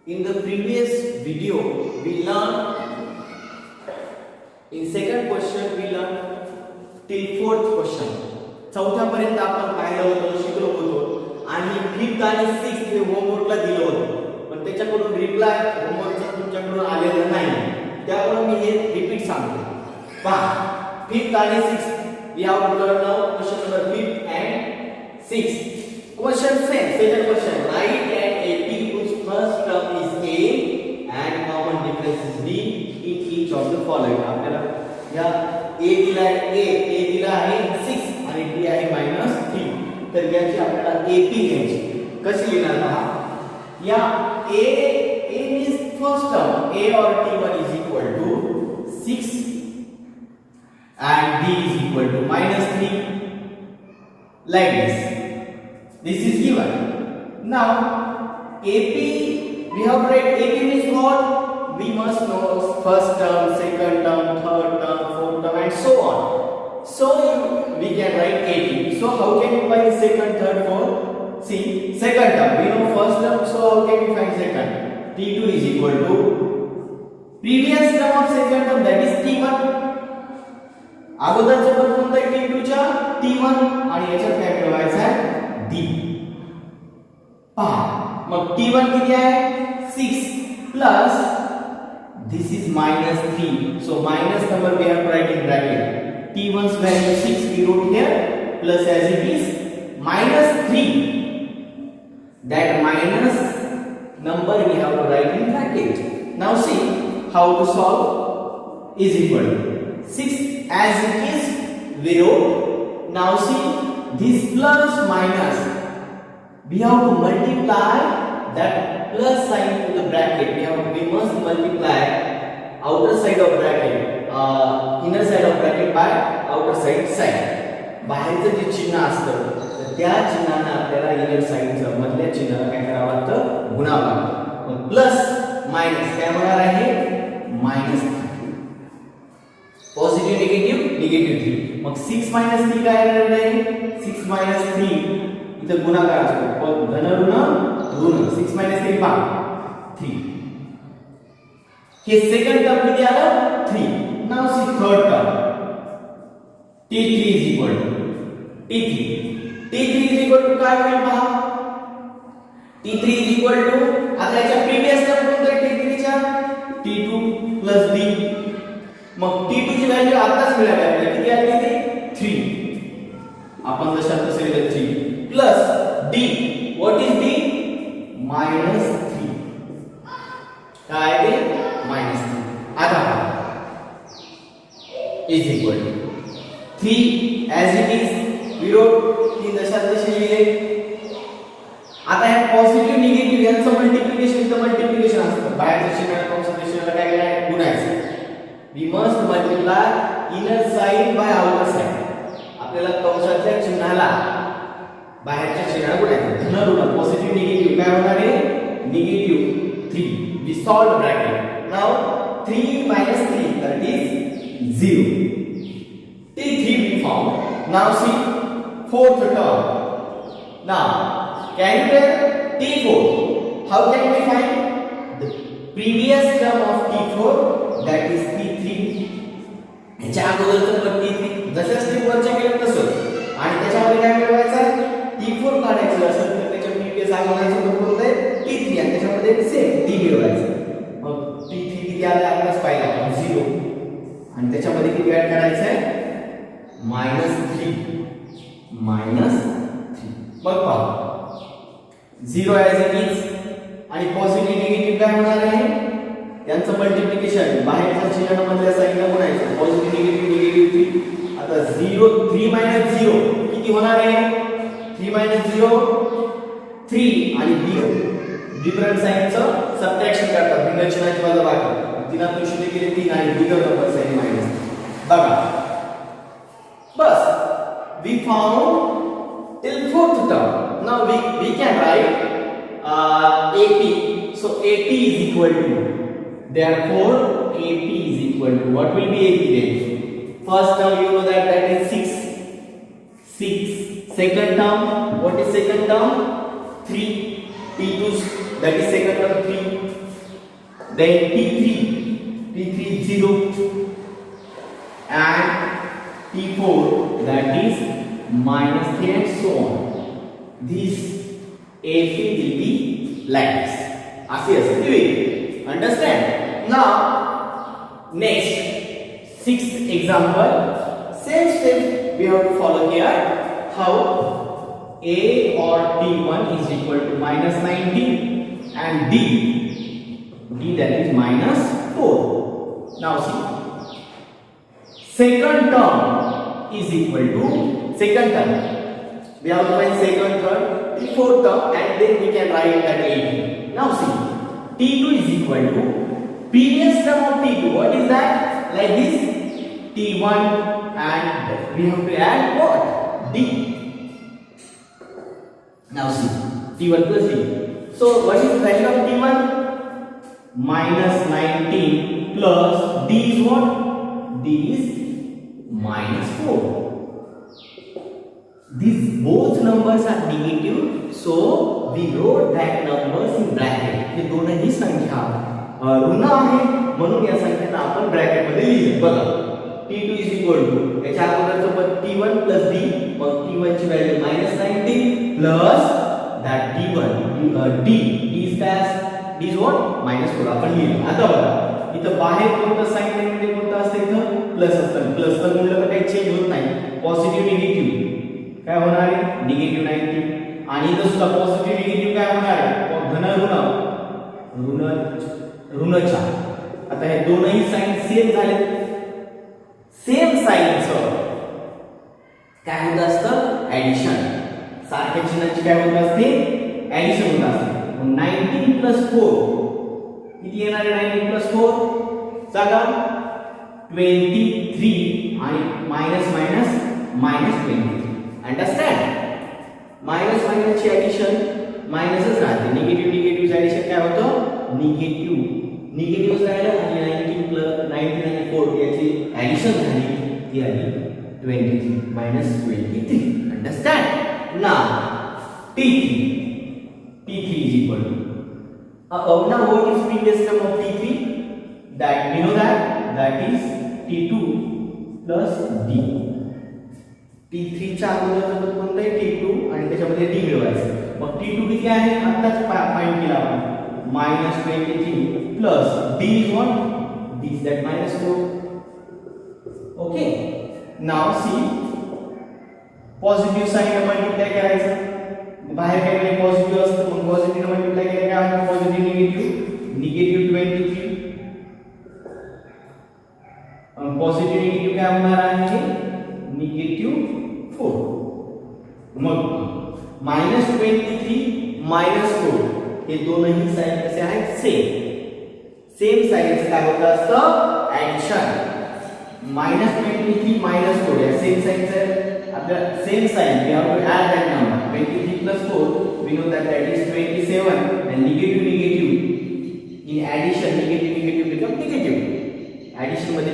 In the previous video, we learned in second question we learned till fourth question. चौथ्यापर्यंत आपण पाहिलं होतं, शिकलो होतो आणि फिफ्थ आणि सिक्स्थ हे होमवर्कला दिलं होतं, पण त्याच्याकडून रिप्लाय होमवर्कचा तुमच्याकडून आलेला नाही, त्यामुळे मी हे रिपीट सांगतो. पहा, फिफ्थ आणि sixth we have to learn now question number 5 and 6. Question same, second question. Write an AP whose first term is A and common difference is B in each of the following. आपल्याला या A दिला आहे, A दिला आहे 6 आणि B आहे -3. तर याची आपल्याला AP घ्यायची. कशी लिहिणार पहा. या A means first term, A or T1 is equal to 6 and B is equal to -3, like this. This is given. Now AP, we have to write AP means what? We must know first term, second term, third term, fourth term and so on. So we can write AP. So how can we find second, third, fourth? See, second term, we know first term, so how can we find second? T2 is equal to previous term of second term, that is T1. अगोदरचं पद कोणतं आहे T2 च्या? T1 आणि याच्यात काय मिळवायचं आहे? D. पहा, मग T1 किती आहे? 6 plus this is -3. So minus number we have to write in bracket. T1's value 6 we wrote here, plus as it is -3. That minus number we have to write in bracket. Now see how to solve. Is equal to 6 as it is we wrote. Now see this plus minus, we have to multiply that plus sign to the bracket. We must multiply outer side of bracket, inner side of bracket by outer side sign. बाहेरचं जे चिन्ह असतं त्या चिन्हाने आपल्याला inner साइडचं मधल्या चिन्हाला काय करावं लागतं? गुणावं लागतं. प्लस मायनस काय होणार आहे? -3. Positive negative negative 3. मग 6 3 काय येणार आहे? 6 3 इथं गुणाकार असतो, धन ऋण ऋण. 6 3 पहा 3. हे सेकंड टर्म किती आलं? 3. Now see third term. T3 is equal to T3 is equal to काय होईल पहा. T3 is equal to, आता याच्या प्रीवियस टर्म कोणतं आहे T3 च्या? T2 plus D. मग T2 ची व्हॅल्यू आताच मिळाली आपल्याला, किती आली ते? 3. आपण जशात तसे लिहिले 3 plus D. What is D? -3. काय ते? -3. आता is equal to 3 as it is we wrote. 3 जशात तसे लिहिले. आता हे पॉझिटिव्ह निगेटिव्ह यांचं मल्टिप्लिकेशन, इथं मल्टिप्लिकेशन असतं, बाहेरच्या चिन्हाला कॉन्सन्ट्रेशनला काय करायचं? गुणायचं. We must multiply inner side by outer side. आपल्याला कंसाच्या चिन्हाला बाहेरच्या चिन्हाला गुणायचं. धन ऋण पॉझिटिव्ह निगेटिव्ह काय होणार आहे? -3. We solve bracket. Now 3 - 3 that is 0. T3 we found. Now see fourth term. Now can you tell T4? How can we find the previous term of T4? That is T3. याच्या अगोदरचं पद T3 जसं step वरच्या केलं तसंच, आणि त्याच्यामध्ये काय मिळवायचं? T4 काढायचं असेल तर त्याच्या प्रीवियस आगोदरचं पद कोणतं आहे? T3 आणि त्याच्यामध्ये सेम T मिळवायचं. मग T3 किती आलं आपल्याला पाहिलं आपण? 0. आणि त्याच्यामध्ये किती ऍड करायचं आहे? -3. मग पहा 0 as it is आणि पॉझिटिव्ह निगेटिव्ह काय होणार आहे? यांचं मल्टिप्लिकेशन बाहेरच्या चिन्हाने मधल्या साइडला गुणायचं. Positive negative negative 3. आता 3 - 0 किती होणार आहे? 3 - 0 3 आणि 0 डिफरंट साइनचं सबट्रॅक्शन करतात, भिन्न चिन्हाची वजाबाकी. 3 तून 0 केले 3 आणि बिगर नंबर साइन मायनस. बघा बस we found till fourth term. Now we can write AP. So AP is equal to, therefore AP is equal to, what will be AP then? First term you know that is 6. Second term, what is second term? 3. T2 that is second term 3, then T3 is 0 and T4 that is minus 3 and so on. This AP will be like this. Understand? Now next sixth example, same step we have to follow here. How A or T1 is equal to minus 19 and D that is minus 4. Now see, second term is equal to second term. We have to find second, third, the fourth term, and then we can write that 18. Now see, T2 is equal to previous term of T2. What is that? Like this, T1, and we have to add what? D. Now see, T1 plus D. So what is the value of T1? Minus 19 plus D is what? D is minus 4. These both numbers are negative, so we wrote that numbers in bracket. हे दोनही संख्या ऋण आहे म्हणून या संख्यांना आपण bracket मध्ये लिहिलं. बघा T2 is equal to याच्या अगोदरचं पद T1 plus D, मग T1 ची value -19 plus that D1 D is that D is what -4 आपण लिहिलं. आता बघा इथं बाहेर कोणतं साइन मध्ये कोणतं असतं, इथं प्लस असतं. प्लस तर मूल्य काही चेंज होत नाही, पॉझिटिव्ह निगेटिव्ह काय होणार आहे, निगेटिव्ह 19 आणि इथं सुद्धा पॉझिटिव्ह निगेटिव्ह काय होणार आहे, धन ऋण ऋण 4. आता हे दोनही साइन सेम झाले, सेम साइनचं काय होत असतं, ऍडिशन. सारख्या चिन्हाची काय होत असते, ऍडिशन होत असते. 19 प्लस 4 किती येणार आहे, 19 प्लस 4 सांगा 23 आणि minus minus minus 23. Understand? Minus minus ची ऍडिशन मायनसच राहते, निगेटिव्ह निगेटिव्ह ऍडिशन काय होतं, निगेटिव्ह राहिलं आणि 19 प्लस 19 आणि 4 याची ऍडिशन झाली, ती आली 23 minus 23. Understand? Now T3 is equal to now what is previous term of T3? That we know that is T2 plus D. T3 च्या अगोदर कोणतं आहे, T2 आणि त्याच्यामध्ये D मिळवायचं. मग T2 किती आहे, आताच फाइंड केला आपण, -23 plus D is what, D is that -4. Okay, now see, positive sign multiply करायचं, बाहेर काय पॉझिटिव्ह असतं, मग पॉझिटिव्ह मल्टिप्लाय केलं काय होतं, पॉझिटिव्ह निगेटिव्ह 23 आणि पॉझिटिव्ह निगेटिव्ह काय होणार आहे, -4. मग -23 -4 हे दोनही साइन कसे आहेत, सेम साइनचं काय होत असतं, ऍडिशन. -23 -4 या सेम साइनचं आपल्या same sign we have to add that number 23 plus 4 we know that is 27 and negative in addition negative become negative. Addition मध्ये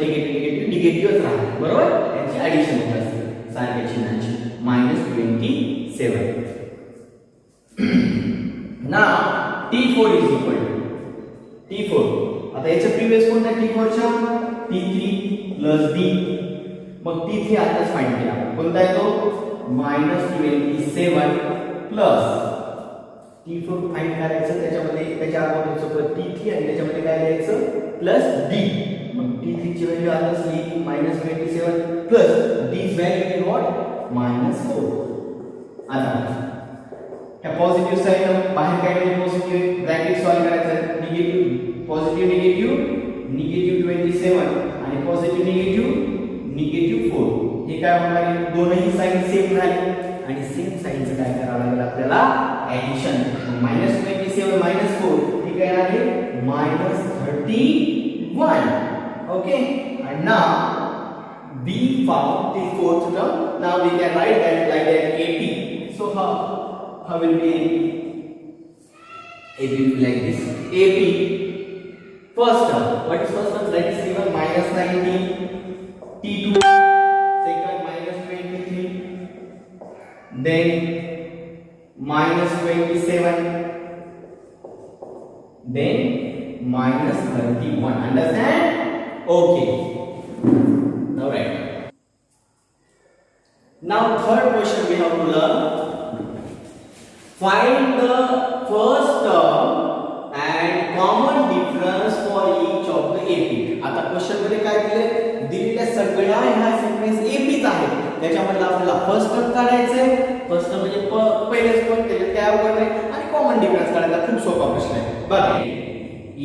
निगेटिव्हच राहते, बरोबर, यांची ऍडिशन होत असते सारख्या चिन्हांची. -27. now T4 is equal to T4. आता याच्या प्रीवियस कोणता T4 च्या, T3 plus D. मग T3 आताच फाइंड केला, कोणता आहे तो, -27 plus T4 फाइंड करायचं, त्याच्यामध्ये त्याच्या अगोदरचं पद T3 आणि त्याच्यामध्ये काय लिहायचं, प्लस D. मग T3 ची व्हॅल्यू आताच लिहिली -27 प्लस D ची व्हॅल्यू इज व्हॉट, -4. आता त्या पॉझिटिव्ह साइन बाहेर काय केलं, पॉझिटिव्ह ब्रॅकेट सॉल्व करायचं, निगेटिव्ह पॉझिटिव्ह निगेटिव्ह 27 आणि पॉझिटिव्ह निगेटिव्ह 4. हे काय होणार आहे, दोनही साइन सेम झाले आणि सेम साइनचं काय करावं लागेल आपल्याला, ऍडिशन. -27 -4 हे काय आहे, -31. Okay, and now we found the fourth term. Now we can write that like that AP. So how will be AP will be like this, AP first term. What is first term? That is given -19 T2 second -23 then -27 then minus 31. Understand? Okay. Now right. Now third question we have to learn. Find the first term and common difference for each of the AP. आता question मध्ये काय दिले? दिलेल्या सगळ्या ह्या sequence APच आहेत. त्याच्यामध्ये आपल्याला फर्स्ट टर्म काढायचंय. फर्स्ट टर्म म्हणजे पहिलेच पण त्याच्यात काय अवघड नाही आणि कॉमन डिफरन्स काढायचा खूप सोपा प्रश्न आहे. बघा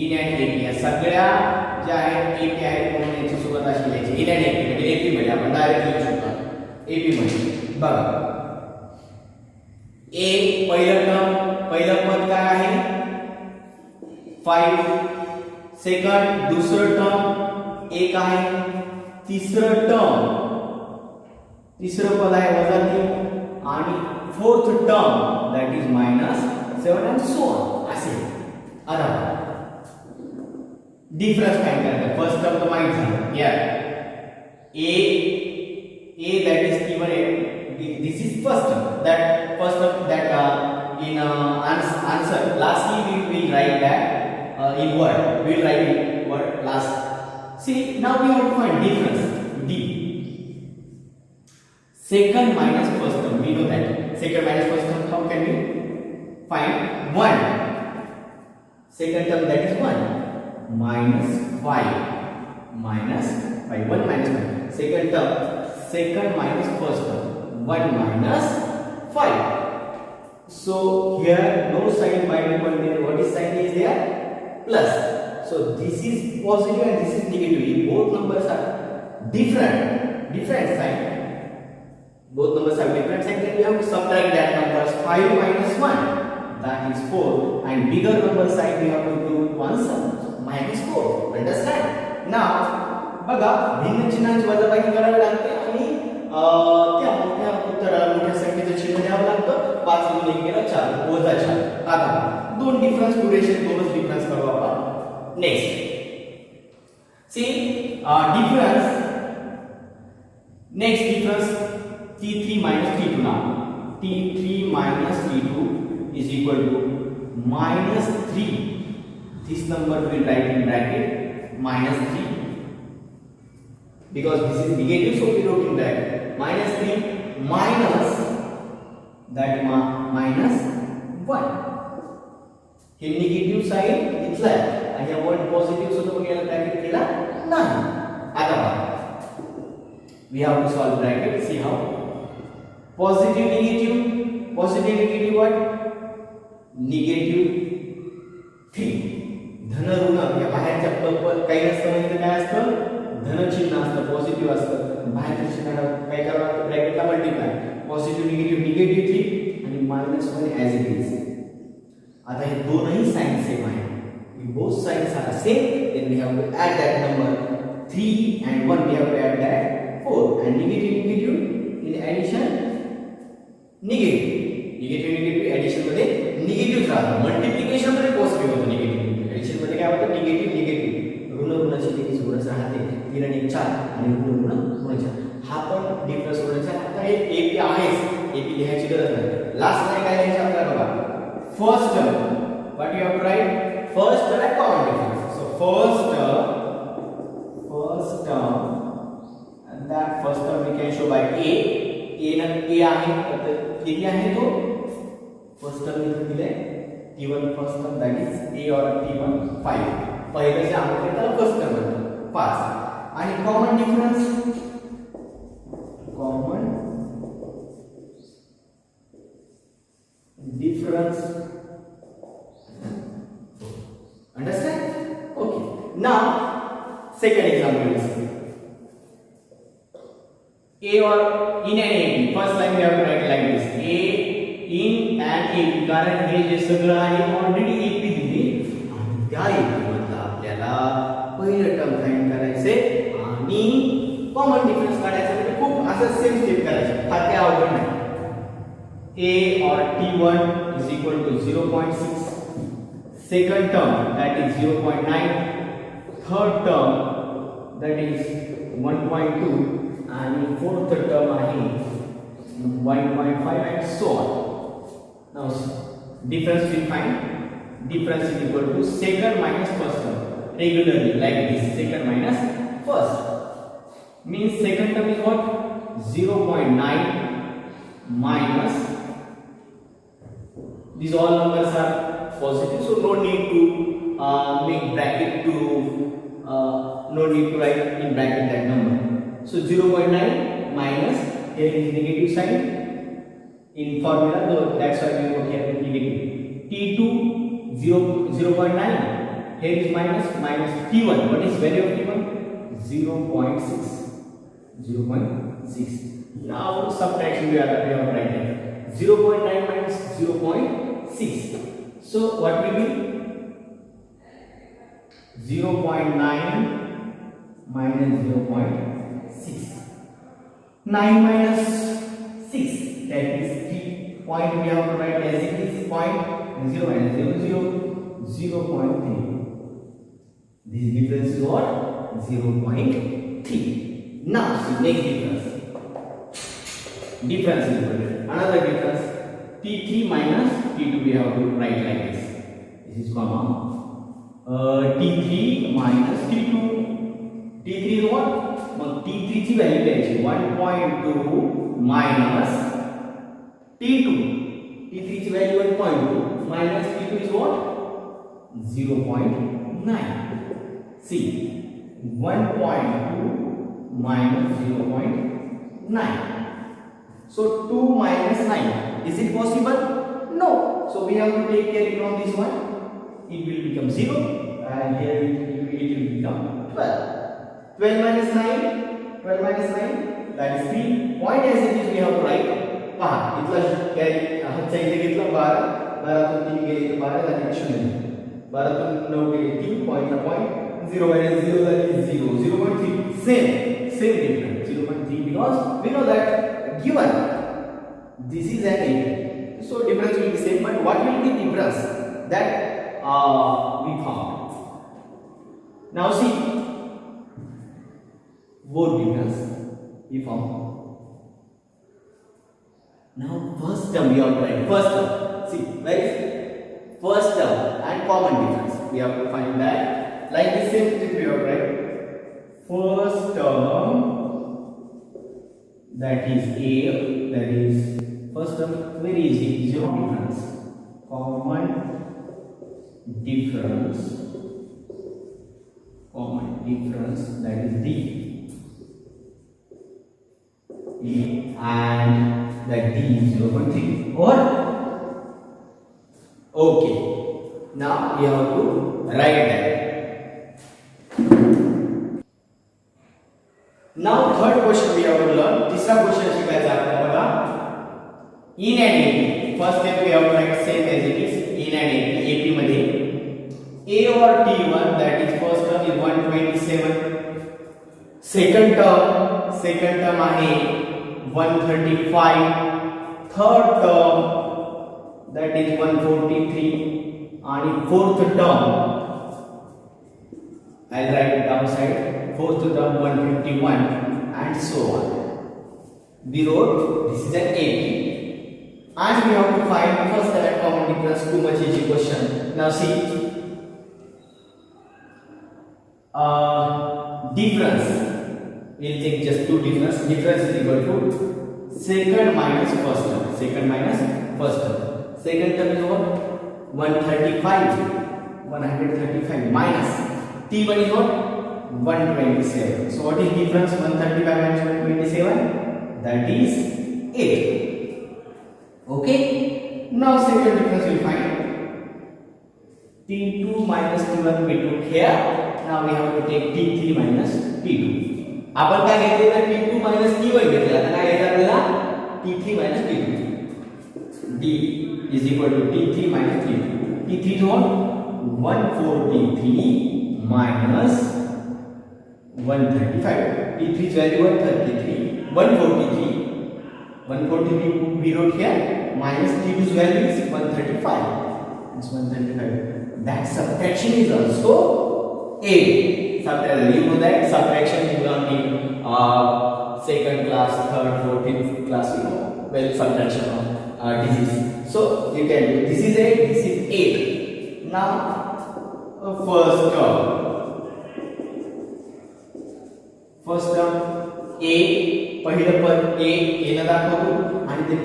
इन अँड AP या सगळ्या ज्या आहेत AP आहेत म्हणून याची सुरुवात अशी लिहायची. इन अँड AP म्हणजे AP मध्ये आपण डायरेक्ट लिहू शकतो. AP मध्ये बघा A पहिलं पद काय आहे 5. सेकंड दुसरं टर्म 1 आहे. तिसरं पद आहे -3 आणि fourth term that is -7 and so on असे. आता डिफरन्स फाइंड करायचा. फर्स्ट टर्म तर माहित झालं या A that is given this is first term that in answer lastly we will write that in word we will write in word last. See now we have to find difference D. Second minus first term we know that second minus first term how can we find 1. Second term that is 1 minus 5 1 minus 5. Second term second minus first term 1 minus 5. So here no sign by default there. What is sign is there? Plus. So this is positive and this is negative. Both numbers are different sign. Both numbers have different sign. Then we have to subtract that numbers. 5 minus 1 that is 4 and bigger number side we have to do one sum minus 4. Understand? Now बघा भिन्न चिन्हांची वजाबाकी करावी लागते आणि त्या मोठ्या उत्तराला मोठ्या संख्येचं चिन्ह द्यावं लागतं. 5 गुणिले 1 केलं 4 वजा 4. आता दोन डिफरन्स पुरेसे दोनच डिफरन्स करू आपण. Next see difference next difference T3 minus T2 now. T3 minus T2 is equal to -3. This number we will write in bracket -3. Because this is negative, so we wrote in bracket -3 minus that -1. हे negative side इथला आहे आणि हा 1 positive सुद्धा मग याला bracket केला नाही. आता we have to solve bracket. See how positive negative what negative 3 धन ऋण या बाहेरच्या काही नसतं म्हणजे काय असतं धन चिन्ह असतं पॉझिटिव्ह असतं. बाहेरच्या चिन्हाला काय करावं लागतं ब्रॅकेटला मल्टिप्लाय. पॉझिटिव्ह निगेटिव्ह 3 आणि -1 ॲज इट इज. आता हे दोनही साइन सेम आहे. both sides are same, then we have to add that number 3 and 1 we have to add that 4 and negative in addition negative addition मध्ये negative राहतो. Multiplication मध्ये positive होतो. Negative addition मध्ये काय होतं निगेटिव्ह ऋणाची बेरीज गुणच राहते. 3 आणि 4 आणि ऋण गुणाच्या हा पण डिफरन्स गुणाच्या. आता हे AP आहेच AP लिहायची गरज नाही. लास्ट लाईन काय लिहायची आपल्याला बघा. First term what you have to write first term and common difference. So first term and that first term we can show by A आहे तर किती आहे तो फर्स्ट टर्म इथे दिले T1 first term that is A or T1 5. पहिले जे आहे त्याला फर्स्ट टर्म म्हणतात 5 आणि common difference understand? Okay. Now second example is A or in and AP. First line we have to write like this. A in and AP. कारण हे जे सगळं आहे already AP दिले आणि त्या AP मधला आपल्याला पहिलं टर्म फाइंड करायचे आणि कॉमन डिफरन्स काढायचा. म्हणजे खूप असं सेम स्टेप करायचं. हा काय अवघड नाही. A or T1 is equal to 0.6. Second term that is 0.9. Third term that is 1.2 and fourth term आहे 1.5 and so on. Now difference we find difference is equal to second minus first term. Regularly like this, second minus first. Means second term is what? 0.9 minus, these all numbers are positive, so no need to make bracket to no need to write in bracket that number. So 0.9 minus, here is negative sign in formula, so that's why we wrote here negative. T2 0.9, here is minus T1. What is value of T1? 0.6. Now subtraction we have written 0.9 minus 0.6. So what will be 0.9 minus 0.6? 9 minus 6, that is 3. Point we have to write as it is, point 0 minus 0.3. This difference is what? 0.3. Now see next difference. Difference is equal to another difference. T3 minus T2 we have to write like this. This is comma. T3 minus T2. T3 is what? T3 ची value घ्यायची 1.2 minus T2. T3 ची value 1.2 minus T2 is what? 0.9. See, 1.2 minus 0.9. So 2 minus 9. Is it possible? No. So we have to take care from this one. It will become 0 and here it will become 12. 12 minus 9. 12 minus 9. That is 3. Point as it is we have to write. पहा इथला काय हातचा इथे घेतला 12. 12 तून 3 गेले तर 12 झाले 0. 12 तून 9 गेले 3. Point 0 minus 0 that is 0. 0.3. Same difference. 0.3 because we know that given this is an 8, so difference will be same, but what will be difference that we found? Now see, both difference we found. Now first term we have to write. First term, see where is first term and common difference we have to find that. Like the same thing we have to write. First term, that is A, that is first term, very easy, zero difference. Common difference, that is D. And that D is 0.3. Or okay, now we have to write that. Now third question we have to learn. तीसरा question शिकायचा आपल्याला बघा. In and AP. First step we have to write same as it is. In and AP. AP मध्ये A or T1, that is first term is 127. Second term आहे 135. Third term that is 143. आणि fourth term I'll write it downside. Fourth term 151 and so on. We wrote this is an AP and we have to find first and common difference. Too much easy question. Now see, difference, we'll take just two difference. Difference is equal to second minus first term. Second term is what? 135 minus T1 is what? 127. So what is difference? 135 minus 127, that is 8. Okay. Now second difference we find. T2 minus T1 we took here. Now we have to take T3 minus T2. आपण काय घेतलेलं T2 minus T1 घेतलं. आता काय घेतलं आपल्याला T3 minus T2. D is equal to T3 minus T2. T3 is what? 143 minus 135. T3's value 133. 143 we wrote here minus T2's value is 135. It's 135. That subtraction is also 8. Subtraction, you know that subtraction you learn in second class, third, 14th class, you know, well subtraction of disease. So you can do this is 8, this is 8. Now first term a पहिलं पद a न दाखवतो आणि ते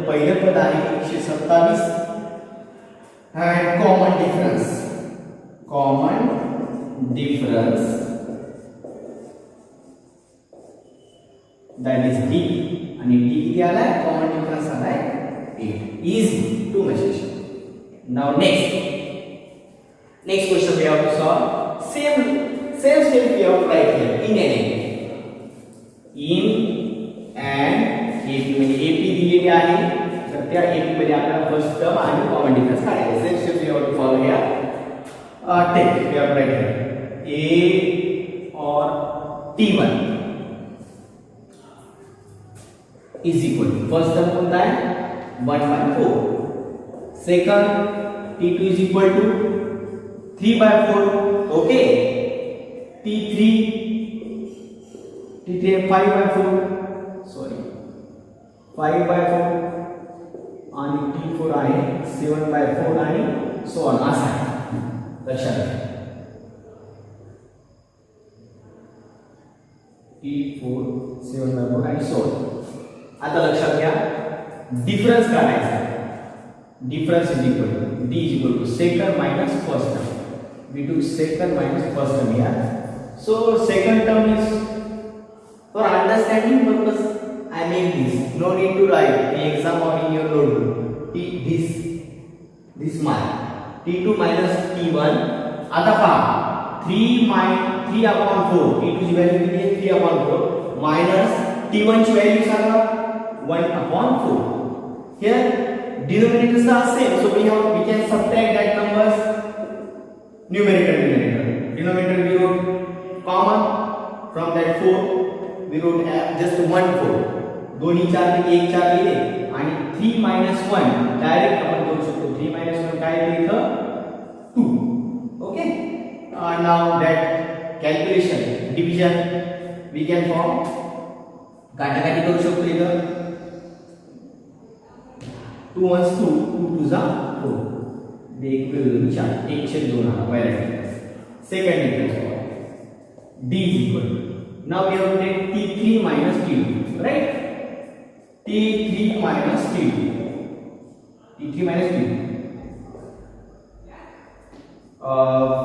पहिलं पद आहे 127 and common difference that is d आणि d किती आलाय common difference आलाय 8 easy too much question. Now next question we have to solve same step we have to write here in an AP म्हणजे AP दिलेली आहे तर त्या AP मध्ये आपल्याला फर्स्ट टर्म आणि कॉमन डिफरन्स काढायचा same step we have to follow here take we have right here A or T1 is equal to first term कोणता आहे 1/4 second T2 is equal to 3/4 okay T3 आहे 5/4 sorry 5/4 आणि T4 आहे 7/4 आणि so on असा आहे लक्षात घ्या T4 7/4 आणि सो ऑन. आता लक्षात घ्या डिफरन्स काढायचा आहे difference is equal to d is equal to second minus first term. We do second minus first term here. So second term is for understanding purpose I make this. No need to write in exam or in your notebook. This mark T2 minus T1. आता पहा 3/4 T2 ची value किती आहे 3/4 minus T1 ची value Sanga 1/4. Here denominators are same, so we can subtract that numbers numerator. Denominator we wrote common from that 4 we wrote just 1/4 दोन्ही 4 पैकी 1 4 लिहिले आणि 3 minus 1 डायरेक्ट आपण करू शकतो 3 minus 1 काय येईल इथं 2 okay now that calculation division we can form काटाकाटी करू शकतो इथं 2 1 2 2 2 4 the equivalent chart 1/2 आला पहिला difference second difference d is equal to now we have to take T3 minus T2 right T3 minus T2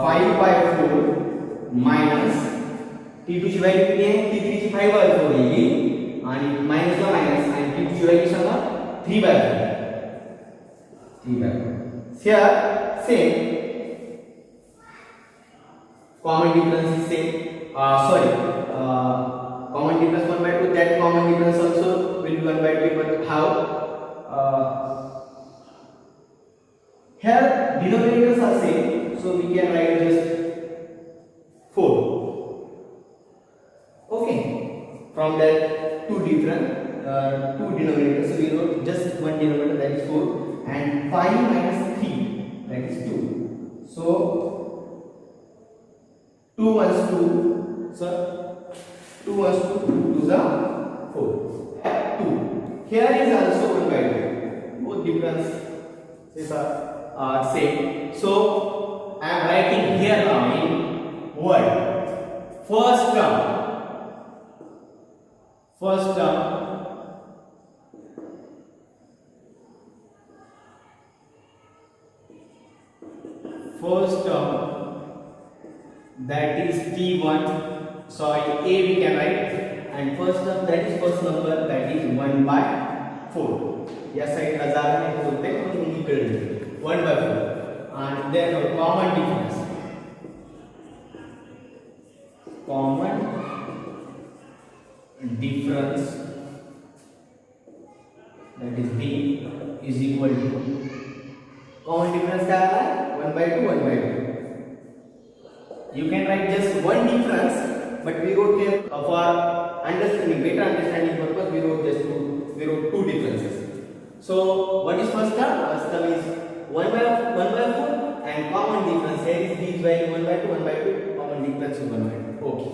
5/4 minus T2 ची value किती आहे T3 ची 5/4 येईल आणि मायनस ला मायनस आणि T2 ची value Sanga 3/4 here same common difference is same common difference 1/2 that common difference also will be 1/2 but how here denominators are same so we can write just 4 okay from that two denominators so we wrote just one denominator that is 4 and 5 minus 3 that is 2 so 2 1 2 sir 2 1 2 2 is 4 2 here is also 1/2 both differences are same so I am writing here now in word first term that is T1 sorry A we can write and first term that is first number that is 1/4 या साइडला जागा नाही बोलते म्हणून इकडे 1/4 and then common difference that is B is equal to common difference क्या है 1/2 you can write just one difference but we wrote here for better understanding purpose we wrote two differences so what is first term is 1/4 and common difference here is these value 1/2 common difference is 1/2 okay